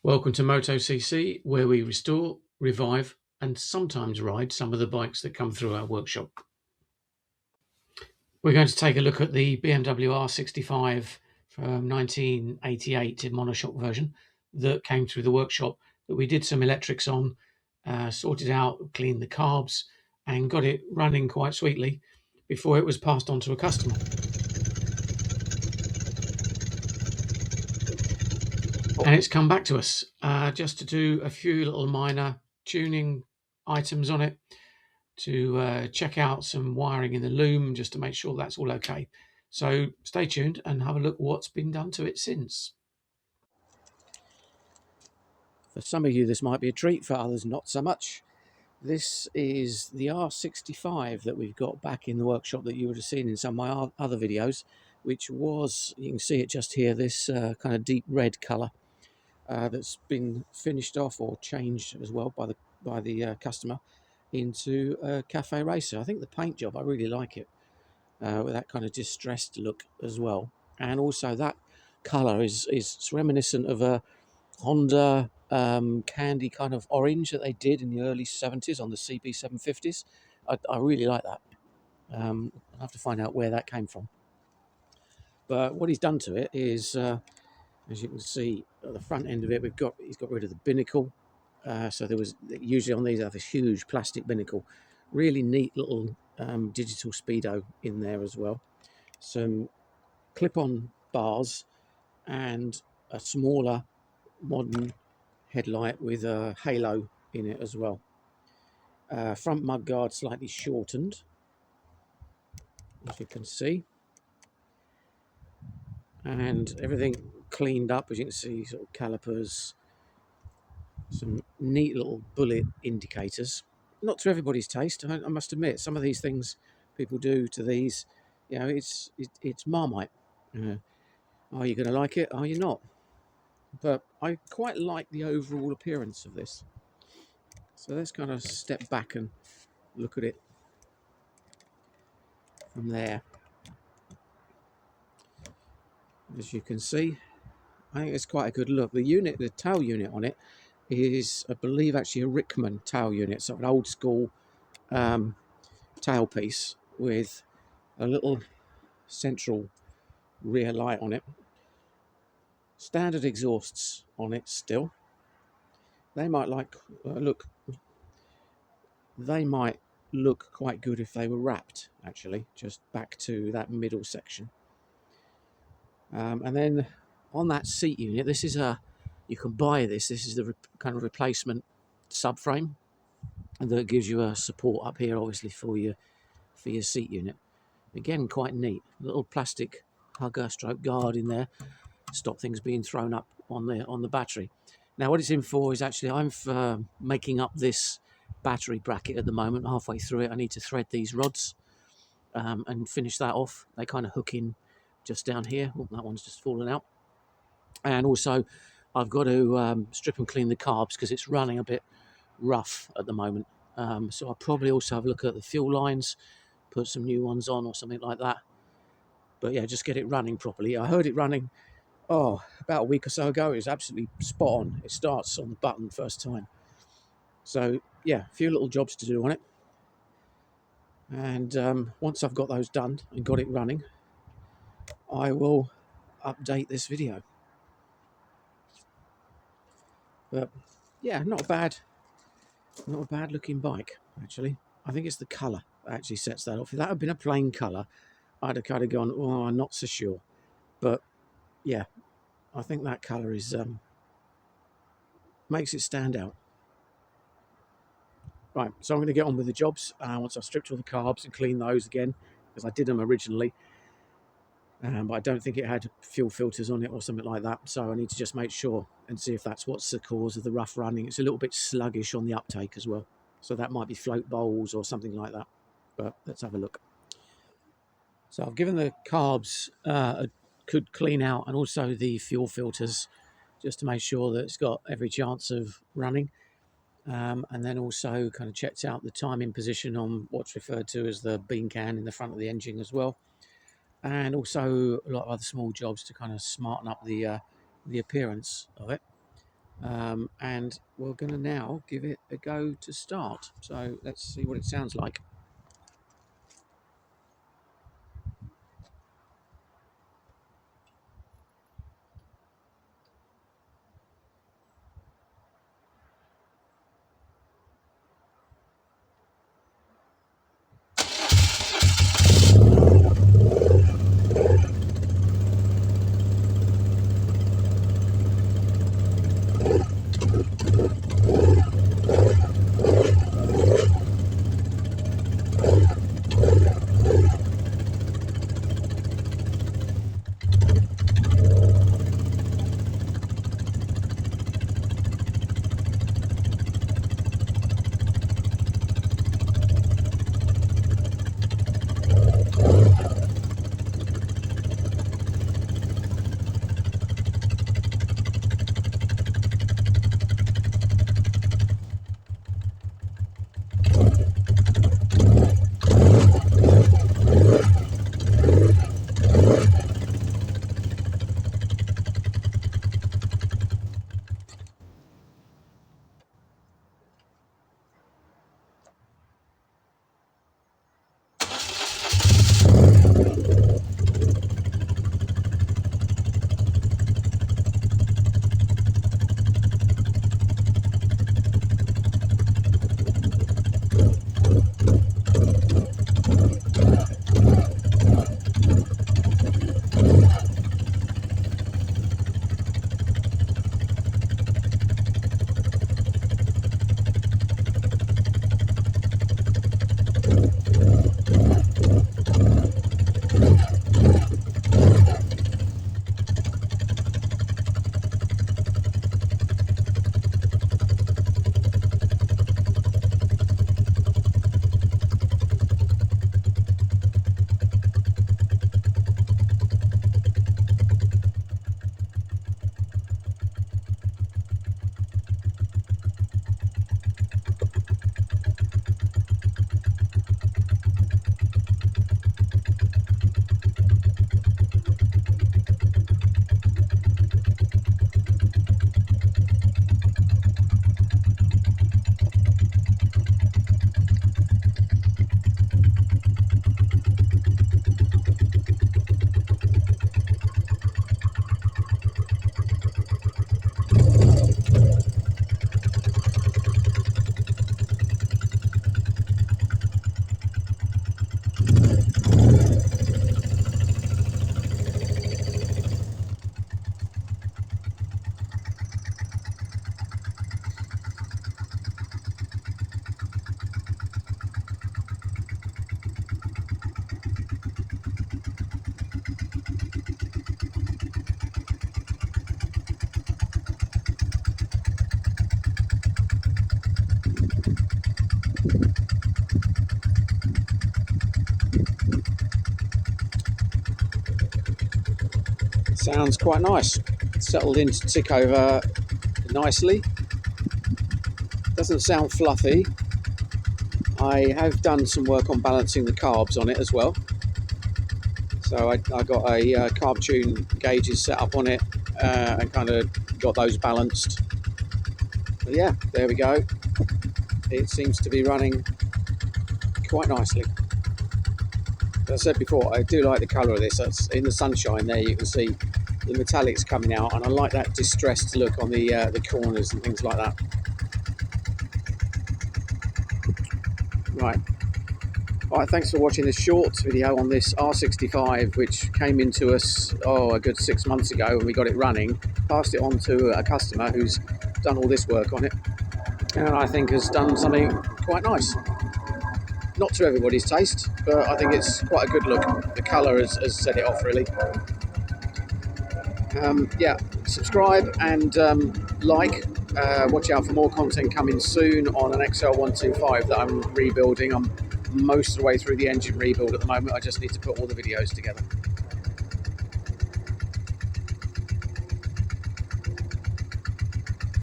Welcome to Moto CC, where we restore, revive, and sometimes ride some of the bikes that come through our workshop. We're going to take a look at the BMW R65 from 1988 in monoshock version that came through the workshop, that we did some electrics on, sorted out, cleaned the carbs, and got it running quite sweetly before it was passed on to a customer. And it's come back to us just to do a few little minor tuning items on it, to check out some wiring in the loom just to make sure that's all okay. So stay tuned and have a look what's been done to it since. For some of you this might be a treat, for others not so much. This is the R65 that we've got back in the workshop that you would have seen in some of my other videos, which was, you can see it just here, this kind of deep red colour. That's been finished off or changed as well by the customer into a Cafe Racer. I think the paint job, I really like it, with that kind of distressed look as well. And also that colour is reminiscent of a Honda candy kind of orange that they did in the early 70s on the CB750s. I really like that. I'll have to find out where that came from. But what he's done to it is, as you can see at the front end of it, he's got rid of the binnacle. So there was, usually on these I have this huge plastic binnacle, really neat little digital speedo in there as well, some clip-on bars, and a smaller modern headlight with a halo in it as well. Front mudguard slightly shortened, as you can see, and everything cleaned up, as you can see, sort of calipers, some neat little bullet indicators. Not to everybody's taste, I must admit. Some of these things people do to these, it's Marmite. Are you going to like it? Are you not? But I quite like the overall appearance of this. So let's kind of step back and look at it from there. As you can see, I think it's quite a good look. The tail unit on it is, I believe, actually a Rickman tail unit, so an old school tailpiece with a little central rear light on it. Standard exhausts on it still. They might look quite good if they were wrapped, actually, just back to that middle section. And then on that seat unit, you can buy this. This is the kind of replacement subframe, and that gives you a support up here, obviously, for your seat unit. Again, quite neat. Little plastic hugger stroke guard in there, stop things being thrown up on the battery. Now, what it's in for is, actually, I'm making up this battery bracket at the moment. Halfway through it, I need to thread these rods and finish that off. They kind of hook in just down here. Oh, that one's just fallen out. And also, I've got to strip and clean the carbs because it's running a bit rough at the moment. So I'll probably also have a look at the fuel lines, put some new ones on or something like that. But yeah, just get it running properly. I heard it running, about a week or so ago. It was absolutely spot on. It starts on the button first time. So yeah, a few little jobs to do on it. And once I've got those done and got it running, I will update this video. But yeah, not a bad looking bike, actually. I think it's the colour that actually sets that off. If that had been a plain colour, I'd have kind of gone, oh, I'm not so sure. But yeah, I think that colour is makes it stand out. Right, so I'm going to get on with the jobs once I've stripped all the carbs and cleaned those again, because I did them originally. But I don't think it had fuel filters on it or something like that, so I need to just make sure and see if that's what's the cause of the rough running. It's a little bit sluggish on the uptake as well, so that might be float bowls or something like that, but let's have a look. So I've given the carbs a good clean out, and also the fuel filters, just to make sure that it's got every chance of running, and then also kind of checked out the timing position on what's referred to as the bean can in the front of the engine as well. And also a lot of other small jobs to kind of smarten up the appearance of it. and we're going to now give it a go to start. So let's see what it sounds like. Sounds quite nice. Settled in to tick over nicely. Doesn't sound fluffy. I have done some work on balancing the carbs on it as well. So I got a carb tune gauges set up on it and kind of got those balanced. But yeah, there we go. It seems to be running quite nicely. As I said before, I do like the colour of this. That's in the sunshine there, you can see the metallics coming out, and I like that distressed look on the corners and things like that. Right, thanks for watching this short video on this R65, which came into us a good 6 months ago when we got it running. Passed it on to a customer who's done all this work on it, and I think has done something quite nice. Not to everybody's taste, but I think it's quite a good look. The colour has set it off, really. Yeah, subscribe and like. Watch out for more content coming soon on an XL125 that I'm rebuilding. I'm most of the way through the engine rebuild at the moment. I just need to put all the videos together.